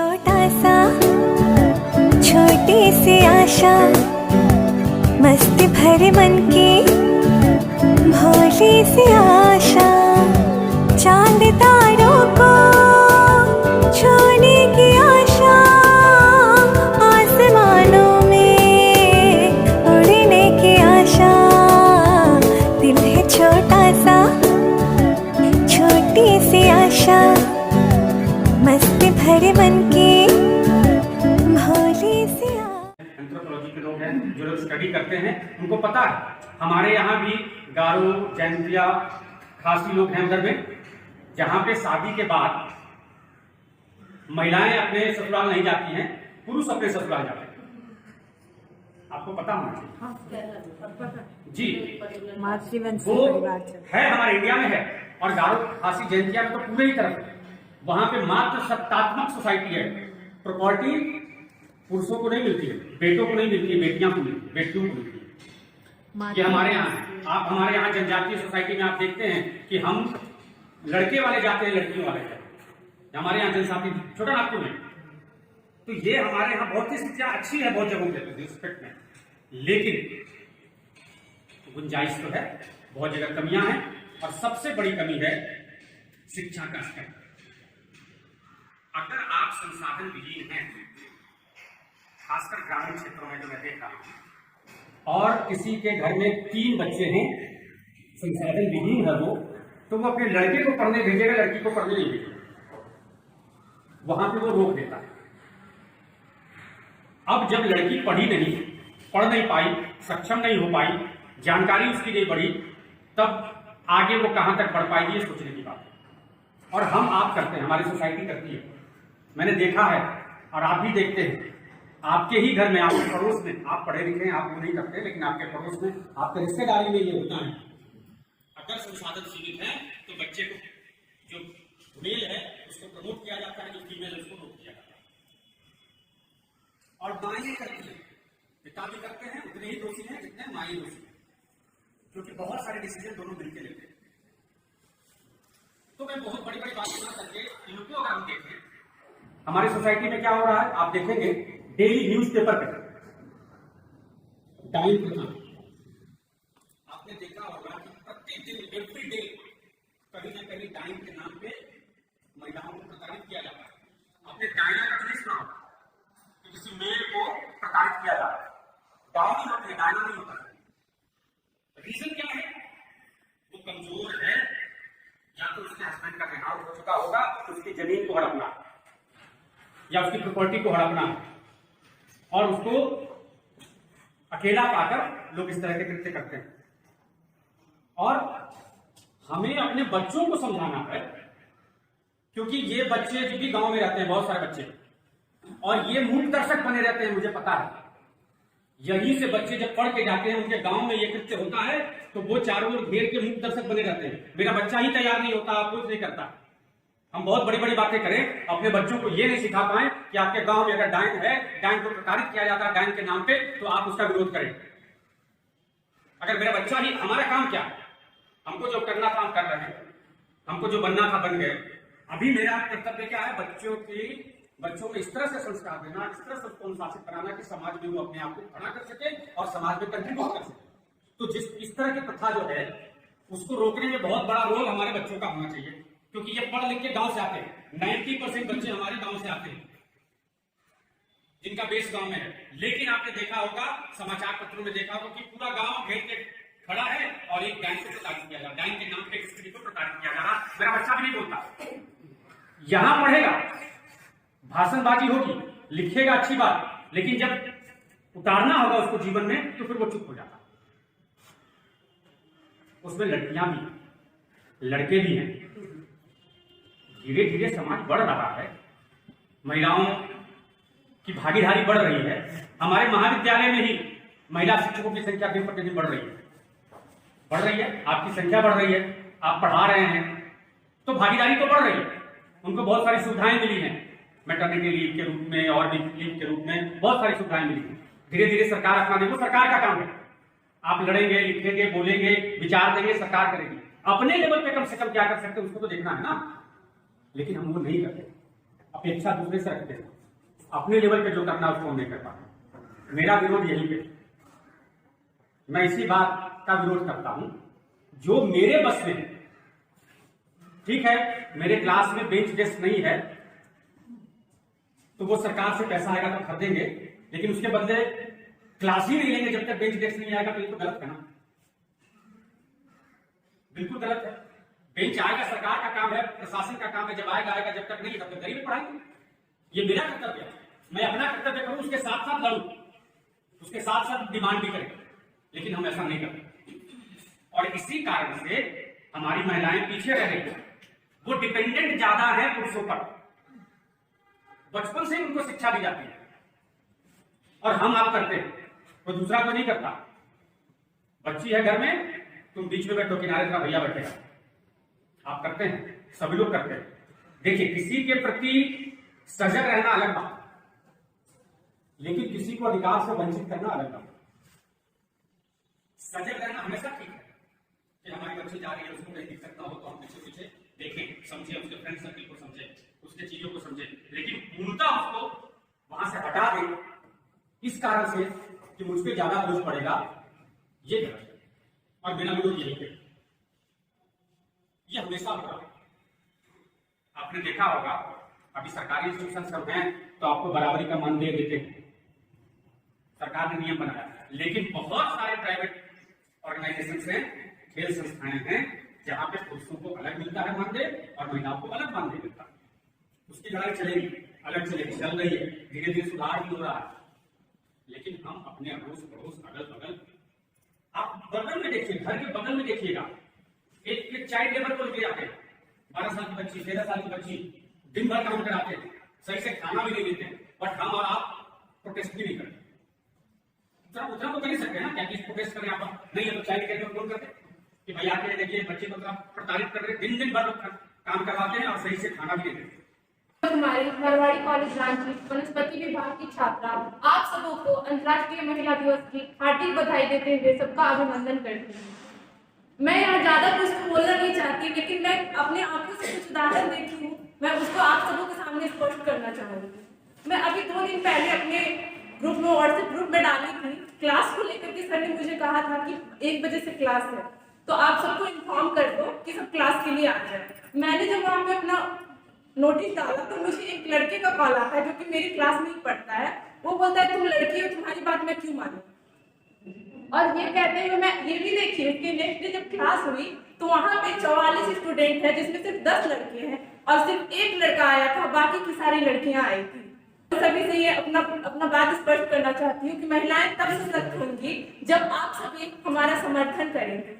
छोटा सा छोटी सी आशा, मस्ती भरे मन की भोली सी आशा, चांद तारों को छूने की आशा, आसमानों में उड़ने की आशा। दिल है छोटा सा छोटी सी आशा, मस्ती भरे मन की भोली सी एंथ्रोपोलॉजी के लोग हैं जो लोग स्टडी करते हैं, उनको पता है हमारे यहाँ भी गारो, जैंतिया, खासी लोग हैं उधर में, जहाँ पे शादी के बाद महिलाएं अपने ससुराल नहीं जाती हैं, पुरुष अपने ससुराल जाते हैं। आपको पता होना चाहिए जी, वो है हमारे इंडिया में है, और गारो, खासी, जैंतिया में तो पूरे ही तरफ है। वहां पे मात्र सत्तात्मक सोसाइटी है, प्रॉपर्टी पुरुषों को नहीं मिलती है, बेटों को नहीं मिलती है, बेटियों को मिलती है। ये हमारे यहाँ है। आप हमारे यहाँ जनजातीय सोसाइटी में आप देखते हैं कि हम लड़के वाले जाते हैं, लड़कियों वाले जाते हैं। हमारे यहाँ जनजाति छोटा नागपुर में, तो ये हमारे यहाँ बहुत ही शिक्षा अच्छी है, बहुत जगहों पे रिस्पेक्ट में, लेकिन गुंजाइश तो है, बहुत जगह कमियां हैं, और सबसे बड़ी कमी है शिक्षा का स्तर। अगर आप संसाधन विहीन हैं, खासकर ग्रामीण क्षेत्रों में जो मैं देख रहा हूं, और किसी के घर में 3 बच्चे हैं, संसाधन विहीन है वो, तो वो अपने लड़के को पढ़ने भेजेगा, लड़की को पढ़ने नहीं भेजेगा, वहां पे वो रोक देता है। अब जब लड़की पढ़ नहीं पाई, सक्षम नहीं हो पाई, जानकारी उसकी नहीं बढ़ी, तब आगे वो कहां तक बढ़ पाएगी, ये सोचने की बात है। और हम आप करते हैं, हमारी सोसाइटी करती है, मैंने देखा है, और आप भी देखते हैं। आपके ही घर में, आपके पड़ोस में, आप पढ़े लिखे हैं, आप वो नहीं करते, लेकिन आपके पड़ोस में, आपके रिश्तेदारी में ये होता है। अगर संसाधन सीमित है तो बच्चे को, जो मेल है उसको प्रमोट किया जाता है, जो फीमेल है उसको रोक किया जाता है। और माएँ करती है, पिता भी करते हैं, उतने ही दोषी हैं जितने माएँ दोषी हैं, क्योंकि बहुत सारे डिसीजन दोनों मिलकर लेते हैं। तो मैं बहुत बड़ी बड़ी बात ना करके इनको अगर हम देखें, हमारी सोसाइटी में क्या हो रहा है, आप देखेंगे डेली न्यूज़पेपर पे डाइन प्रथा, आपने देखा होगा कि प्रत्येक दिन, एवरी डे, कहीं ना कहीं डाइन के नाम पे महिलाओं को प्रताड़ित किया जाता है। आपने डायना का नहीं सुना कि किसी मेल को प्रताड़ित किया जाता है, डायनी होती है, डायना नहीं होता है। रीजन क्या है? वो कमजोर है, या तो उसके हस्बैंड का देहांत हो चुका होगा, उसकी जमीन को हड़पना या उसकी प्रॉपर्टी को हड़पना, और उसको अकेला पाकर लोग इस तरह के कृत्य करते हैं। और हमें अपने बच्चों को समझाना है, क्योंकि ये बच्चे जो भी गांव में रहते हैं, बहुत सारे बच्चे, और ये मूक दर्शक बने रहते हैं, मुझे पता है। यहीं से बच्चे जब पढ़ के जाते हैं, उनके गांव में ये कृत्य होता है, तो वो चारों ओर घेर के मूक दर्शक बने रहते हैं। मेरा बच्चा ही तैयार नहीं होता, आप कुछ नहीं करता। हम बहुत बड़ी बड़ी बातें करें, अपने बच्चों को ये नहीं सिखा पाए कि आपके गांव में अगर डाइन है, डाइन को प्रताड़ित किया जाता है डाइन के नाम पे, तो आप उसका विरोध करें। अगर मेरा बच्चा ही, हमारा काम क्या है, हमको जो करना था हम कर रहे हैं, हमको जो बनना था बन गए। अभी मेरा कर्तव्य क्या है, बच्चों को इस तरह से संस्कार देना, इस तरह से उसको अनुशासित कराना कि समाज में वो अपने आप को खड़ा कर सके और समाज में कंट्रीब्यूट कर सके। तो इस तरह की प्रथा जो है, उसको रोकने में बहुत बड़ा रोल हमारे बच्चों का होना चाहिए, क्योंकि ये पढ़ लिख के गांव से आते हैं। 90% बच्चे हमारे गांव से आते हैं, जिनका बेस गांव में है। लेकिन आपने देखा होगा, समाचार पत्रों में देखा होगा कि पूरा गांव घेर के खड़ा है और एक डाइन को प्रताड़ित किया जा रहा, डाइन के नाम पे एक स्त्री को प्रताड़ित किया जा रहा। मेरा बच्चा भी नहीं बोलता, यहां पढ़ेगा, भाषणबाजी होगी, लिखेगा, अच्छी बात, लेकिन जब उतारना होगा उसको जीवन में, तो फिर वो चुप हो जाता। उसमें लड़कियां भी, लड़के भी हैं। धीरे धीरे समाज बढ़ रहा है, महिलाओं की भागीदारी बढ़ रही है। हमारे महाविद्यालय में ही महिला शिक्षकों की संख्या दिन प्रतिदिन बढ़ रही है, आपकी संख्या बढ़ रही है, आप पढ़ा रहे हैं, तो भागीदारी तो बढ़ रही है। उनको बहुत सारी सुविधाएं मिली हैं, मैटरनिटी लीव के रूप में और भी लीव के रूप में बहुत सारी सुविधाएं मिली हैं। धीरे धीरे सरकार अपना देगी, सरकार का काम है। आप लड़ेंगे, लिखेंगे, बोलेंगे, विचार देंगे, सरकार करेगी। अपने लेवल पे कम से कम क्या कर सकते हैं उसको तो देखना है ना, लेकिन हम वो नहीं करते, अपेक्षा दूसरे से रखते हैं। अपने लेवल पे जो करना है उसको हम नहीं कर पाते। मेरा विरोध यही पे, मैं इसी बात का विरोध करता हूं जो मेरे बस में। ठीक है, मेरे क्लास में बेंच डेस्क नहीं है तो वो सरकार से पैसा आएगा तो खरीदेंगे, लेकिन उसके बदले क्लास ही नहीं लेंगे जब तक बेंच डेस्क नहीं आएगा, तो ये तो गलत है ना, बिल्कुल गलत है। बेंच आएगा, सरकार का काम है, प्रशासन का काम है, जब आएगा आएगा, जब तक नहीं तब तक गरीब पढ़ाएंगे। ये मेरा कर्तव्य है, मैं अपना कर्तव्य करूं, उसके साथ साथ लड़ूं, उसके साथ साथ डिमांड भी करें, लेकिन हम ऐसा नहीं करते। और इसी कारण से हमारी महिलाएं पीछे रह रही हैं, वो डिपेंडेंट ज्यादा है पुरुषों पर, बचपन से उनको शिक्षा दी जाती है। और हम आप करते हैं, कोई दूसरा कोई नहीं करता। बच्ची है घर में, तुम बीच में बैठो, किनारे का भैया बैठेगा, आप करते हैं, सभी लोग करते हैं। देखिए, किसी के प्रति सजग रहना अलग बात, लेकिन किसी को अधिकार से वंचित करना अलग बात। सजग रहना हमेशा ठीक है कि हमारी बच्ची जा रही है, उसको कहीं दिक्कत ना हो तो हम पीछे पीछे देखें, समझे, उसके फ्रेंड सर्कल को समझे, उसके चीजों को समझे, लेकिन पूर्णतः उसको वहां से हटा दें इस कारण से कि मुझ पर ज्यादा बोझ पड़ेगा, ये गलत है। और बिना विरोध यही है, ये हमेशा होगा। आपने देखा होगा, अभी सरकारी इंस्टीट्यूशन सब हैं तो आपको बराबरी का मानदेय देते हैं, सरकार ने नियम बनाया, लेकिन बहुत सारे प्राइवेट ऑर्गेनाइजेशन हैं, खेल संस्थाएं हैं, जहां पे पुरुषों को अलग मिलता है मानदेय और महिलाओं को अलग मानदेय मिलता है। उसकी लड़ाई चलेगी, अलग चलेगी, चल रही है, धीरे धीरे सुधार भी हो रहा है। लेकिन हम अपने अड़ोस पड़ोस अगल बगल, आप बगल में देखिए, घर के बगल में देखिएगा, एक चाइल्ड लेबर को लेके जाते हैं, 12 साल की बच्ची, 13 साल की बच्ची, दिन भर काम कराते हैं, सही से खाना भी नहीं देते हैं, बट हम और आप प्रोटेस्ट भी नहीं करते। उतना तो कर ही सकते हैं ना, क्या प्रोटेस्ट करें आप? नहीं है तो चाइल्ड केयर में फोन करते कि भाई आके देखिए बच्चे को प्रताड़ित कर रहे, दिन भर काम करवाते हैं और सही से खाना भी नहीं देते। हमारी मारवाड़ी कॉलेज ब्रांच की वनस्पति विभाग की छात्रा आप सबों को अंतर्राष्ट्रीय महिला दिवस की हार्दिक बधाई देते हुए सबका अभिनंदन करती हूँ। मैं यहाँ ज्यादा कुछ बोलना नहीं चाहती, लेकिन मैं अपने आंखों से कुछ उदाहरण देखी हूँ, मैं उसको आप सबों के सामने स्पष्ट करना चाहूंगी। मैं अभी 2 दिन पहले अपने ग्रुप में, व्हाट्सएप ग्रुप में डाली थी, क्लास को लेकर के सर ने मुझे कहा था कि 1 बजे से क्लास है, तो आप सबको इन्फॉर्म कर दो कि सब क्लास के लिए आ जाए। मैंने जब वहां पे अपना नोटिस डाला तो मुझे एक लड़के का कॉल आता है जो कि मेरी क्लास में ही पढ़ता है। वो बोलता है तुम लड़की हो, तुम्हारी बात मैं क्यों मानूं? और ये कहते हुए मैं ये भी देखी कि नेक्स्ट डे जब क्लास हुई तो वहां पे 44 स्टूडेंट है, जिसमें सिर्फ 10 लड़के हैं और सिर्फ 1 लड़का आया था, बाकी की सारी लड़कियां आई थी। सभी से ये अपना बात स्पष्ट करना चाहती हूँ कि महिलाएं तब सशक्त होंगी जब आप सभी हमारा समर्थन करेंगे।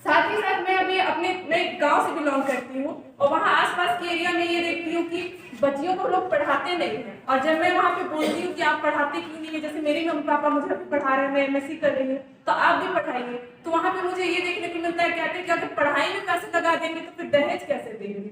साथ ही साथ मैं गांव से बिलोंग करती हूँ और वहाँ आसपास के एरिया में ये देखती हूँ कि बच्चियों को लोग पढ़ाते नहीं हैं, और जब मैं वहाँ पे बोलती हूँ कि आप पढ़ाते क्यों नहीं है, जैसे मेरे मम्मी पापा मुझे पढ़ा रहे हैं, मैं एमएससी कर रही हूँ, तो आप भी पढ़ाइए, तो वहाँ पे मुझे ये देखने को मिलता है, कहते हैं कि अगर पढ़ाई में पैसे लगा देंगे तो फिर दहेज कैसे देंगे।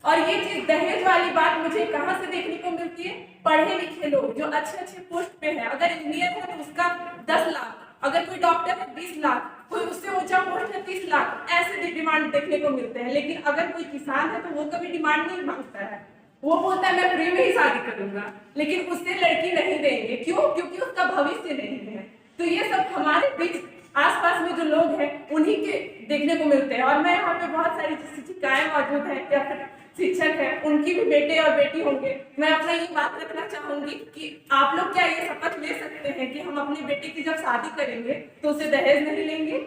और ये चीज दहेज वाली बात मुझे कहाँ से देखने को मिलती है? पढ़े लिखे लोग जो अच्छे पोस्ट पे है, अगर इंजीनियर है तो उसका 10 लाख, अगर कोई डॉक्टर है 20 लाख, कोई उससे ऊंचा पोस्ट है 30 लाख, ऐसे डिमांड देखने को मिलते हैं। लेकिन अगर कोई किसान है तो वो कभी डिमांड नहीं मांगता है, वो बोलता है मैं फ्री में ही शादी करूंगा, लेकिन उससे लड़की नहीं देंगे। क्यों? क्योंकि उसका भविष्य नहीं है। तो ये सब हमारे बीच आसपास में जो लोग हैं उन्हीं के देखने को मिलते हैं। और मैं यहाँ पे बहुत सारी शिक्षिकाएं मौजूद हैं या फिर शिक्षक है, उनकी भी बेटे और बेटी होंगे। मैं अपना ये बात रखना चाहूंगी कि आप लोग क्या ये शपथ ले सकते हैं कि हम अपनी बेटी की जब शादी करेंगे तो उसे दहेज नहीं लेंगे?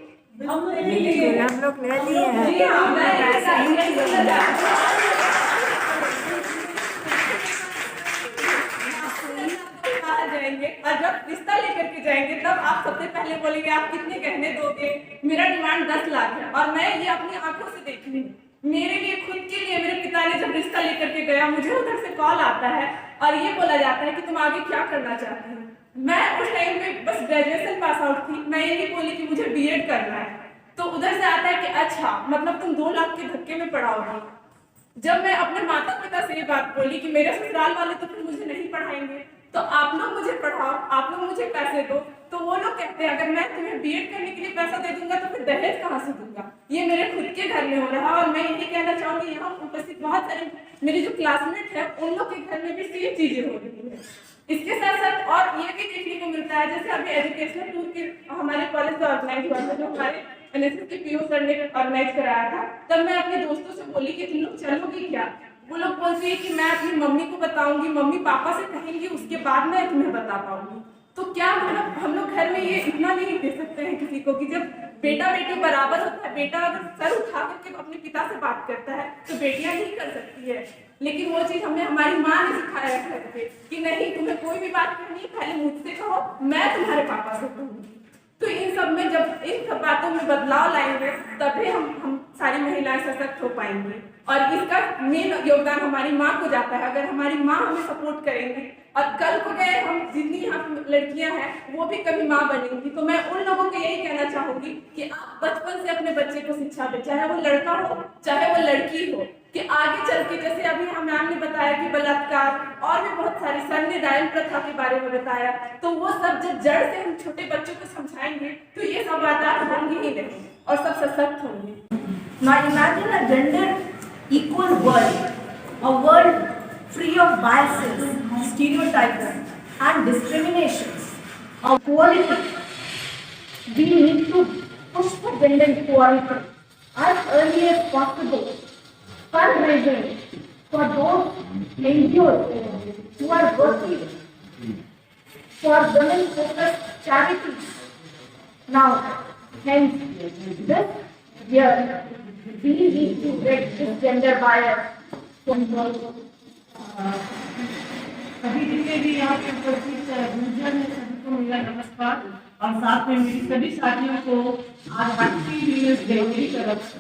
हम लोग ले लिए हैं। जाएंगे और जब रिश्ता लेकर के जाएंगे तब आप सबसे पहले बोलेंगे आप कितने गहने दोगे, मेरा डिमांड 10 लाख है। और मैं ये अपनी आंखों से देख रही हूँ, मेरे लिए खुद के लिए मेरे पिता ने जब रिश्ता लेकर के गया, मुझे उधर से कॉल आता है और ये बोला जाता है कि तुम आगे क्या करना चाहते हो। मैं उस टाइम पे बस ग्रेजुएशन पास आउट थी, मैं ये नहीं बोली कि मुझे बीएड करना है, तो उधर से आता है कि अच्छा मतलब तुम 2 लाख के धक्के में पढ़ाओगे। जब मैं अपने माता पिता से ये बात बोली कि मेरे ससुराल वाले तो फिर मुझे नहीं पढ़ाएंगे, तो आप लोग मुझे पढ़ाओ, आप लोग मुझे पैसे दो। तो वो लोग कहते हैं अगर मैं तुम्हें बीएड करने के लिए पैसा दे दूंगा तो फिर दहेज कहाँ से दूंगा। ये मेरे खुद के घर में हो रहा है और मैं यही कहना चाहूंगी यहाँ उपस्थित बहुत सारे मेरे जो क्लासमेट है उन लोग के घर में भी सेम चीजें हो रही है। इसके साथ साथ और ये भी देखने को मिलता है, जैसे अभी एजुकेशनल टूर के हमारे कॉलेज में ऑर्गेनाइज हुआ था, जो हमारे एनएसएस के पीओ सर ने ऑर्गेनाइज कराया था, तब मैं अपने दोस्तों से बोली कि तुम लोग चलोगी क्या। वो लोग बोलते हैं कि मैं अपनी मम्मी को बताऊंगी, मम्मी पापा से कहेंगी, उसके बाद मैं तुम्हें बता पाऊंगी। तो क्या मतलब हम लोग घर में ये इतना नहीं दे सकते हैं किसी को कि जब बेटा बेटी बराबर होता है, बेटा अगर सर उठा करके अपने पिता से बात करता है तो बेटियां नहीं कर सकती है। लेकिन वो चीज हमें हमारी माँ ने सिखाया घर पे कि नहीं, तुम्हें कोई भी बात करनी है पहले मुझसे कहो, मैं तुम्हारे पापा से कहूंगी। तो इन सब में जब इन सब बातों में बदलाव लाएंगे तभी हम सारी महिलाएं सशक्त हो पाएंगी। और इसका मेन योगदान हमारी माँ को जाता है। अगर हमारी माँ हमें सपोर्ट करेंगी और कल को गए हम जितनी यहाँ लड़कियां हैं वो भी कभी माँ बनेंगी। तो मैं उन लोगों को यही कहना चाहूंगी कि आप बचपन से अपने बच्चे को शिक्षा दें, चाहे वो लड़का हो चाहे वो लड़की हो, कि आगे चल के जैसे अभी हम मैम ने बताया कि बलात्कार और भी बहुत सारी संविधान प्रथा के बारे में बताया, तो वो सब जब जड़ से हम छोटे बच्चों को समझाएंगे तो ये सब बातें होंगी ही नहीं और सब सशक्त होंगे। Now imagine a gender equal world, a world free of biases, stereotypes and discriminations, of equality. We need to push for gender equality as early as possible. Fundraising for those NGOs who are working for women-focused charities. Now, hence, this year, we need to break this gender bias. सभी जितने भी यहाँ पे उपस्थित गुरुजन है सभी को मेरा नमस्कार और साथ में मेरी सभी साथियों को आज हैप्पी न्यू ईयर डे की तरफ से।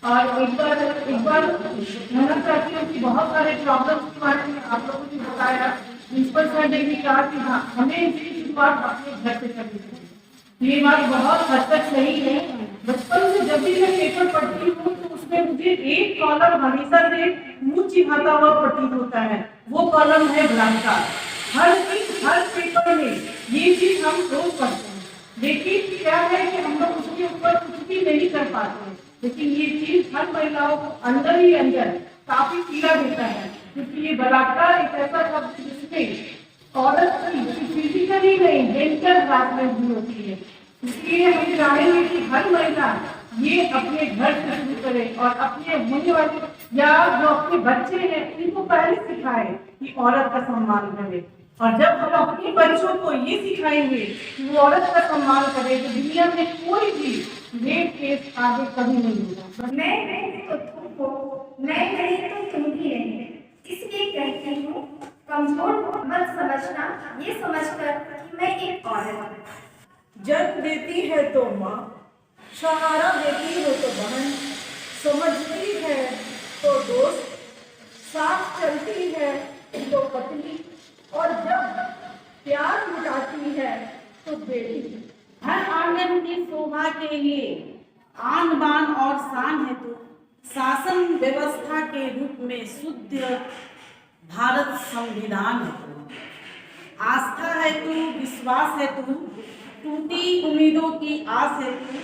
और एक बार कहना चाहती हूँ कि बहुत सारे प्रॉब्लम्स के बारे में आप लोगों ने बताया। प्रिंसिपल सर ने भी कहा कि हाँ हमें इसकी शुरुआत अपने घर से करनी चाहिए। ये बात बहुत हद तक सही है। बचपन से जब भी मैं पेपर पढ़ती हूँ तो उसमें मुझे एक कॉलम हमेशा से मुँह चिढ़ाता हुआ प्रतीत होता है, वो कॉलम है बलात्कार। हर पेपर में ये चीज हम रोज पढ़ते हैं, लेकिन क्या है कि हम लोग उसके ऊपर कुछ भी नहीं कर पाते हैं। लेकिन ये चीज हर महिलाओं को अंदर ही अंदर काफी पीड़ा देता है, क्योंकि ये बलात्कार एक ऐसा शब्द है जिसमें औरत की फिजिकली नहीं मेंटल हरासमेंट भी होती है। इसलिए हम चाहेंगे कि हर महिला ये अपने घर से शुरू करे और अपने होने वाले या जो अपने बच्चे हैं इनको पहले सिखाए कि औरत का सम्मान करे। और जब हम अपने बच्चों को ये सिखाएंगे कि वो औरत का सम्मान करे तो दुनिया में कोई भी रेप केस आगे कभी नहीं होगा। मैं नहीं तो तुम हो, मैं नहीं तो तुम भी नहीं। इसलिए कहती हूँ कमजोर मत समझना, ये समझकर कि मैं एक औरत हूँ। जन्म देती है तो माँ, सहारा देती है तो बहन, समझती है तो दोस्त, साथ चलती है तो पत्नी, और जब प्यार लुटाती है तो बेटी। हर आंगन की शोभा के लिए आन बान और शान है तो शासन व्यवस्था के रूप में शुद्ध भारत संविधान है तो आस्था है तू, विश्वास है तू, टूटी उम्मीदों की आस है तू।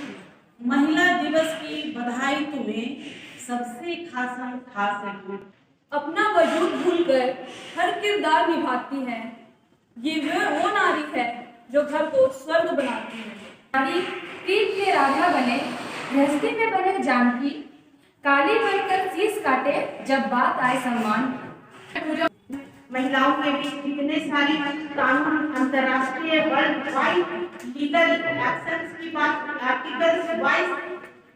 महिला दिवस की बधाई तुम्हें, सबसे खास है तू। अपना वजूद भूलकर हर किरदार निभाती है, ये वो नारी है जो घर को स्वर्ग बनाती है। नारी पीठ के राधा बने, गृहस्थी में बने जानकी, काली बनकर शीश काटे जब बात आए सम्मान। महिलाओं के बीच कितने सारी कानून अंतर्राष्ट्रीय वर्ल्ड वाइड लीगल एक्शंस की बात आर्टिकल्स वाइज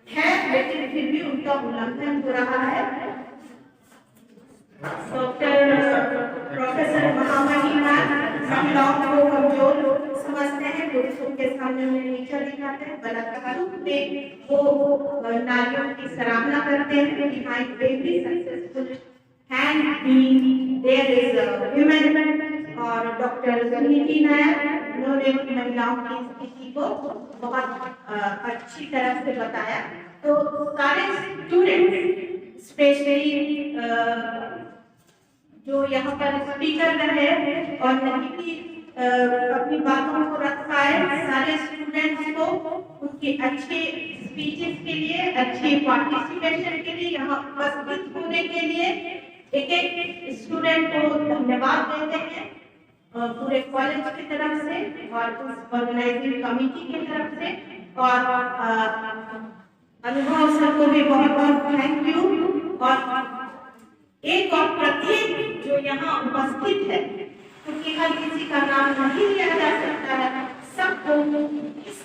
है, लेकिन फिर भी उनका उल्लंघन हो रहा है। डॉक्टर प्रोफेसर महामहिमा महिलाओं को कमजोर समझते हैं, पुरुषों के सामने उन्हें नीचा दिखाते हैं, बलात्कार में वो नारियों की सराहना करते हैं। Behind every successful hand being there is a woman। और डॉक्टर सुनीति नायर उन्होंने महिलाओं की स्थिति को बहुत अच्छी तरह से बताया। तो सारे स्टूडेंट स्पेशली जो यहाँ पर स्पीकर रहे और नहीं भी अपनी बातों को रख पाए, सारे स्टूडेंट्स को उनके अच्छे स्पीचेस के लिए, अच्छे पार्टिसिपेशन के लिए, यहाँ उपस्थित होने के लिए एक एक स्टूडेंट को धन्यवाद देते हैं पूरे कॉलेज की तरफ से और उस ऑर्गेनाइजिंग कमेटी की तरफ से। और अनुभव सर को भी बहुत बहुत थैंक यू। और एक और प्रत्येक जो यहाँ उपस्थित है, क्योंकि हर किसी का नाम नहीं लिया जा सकता है, सबको इस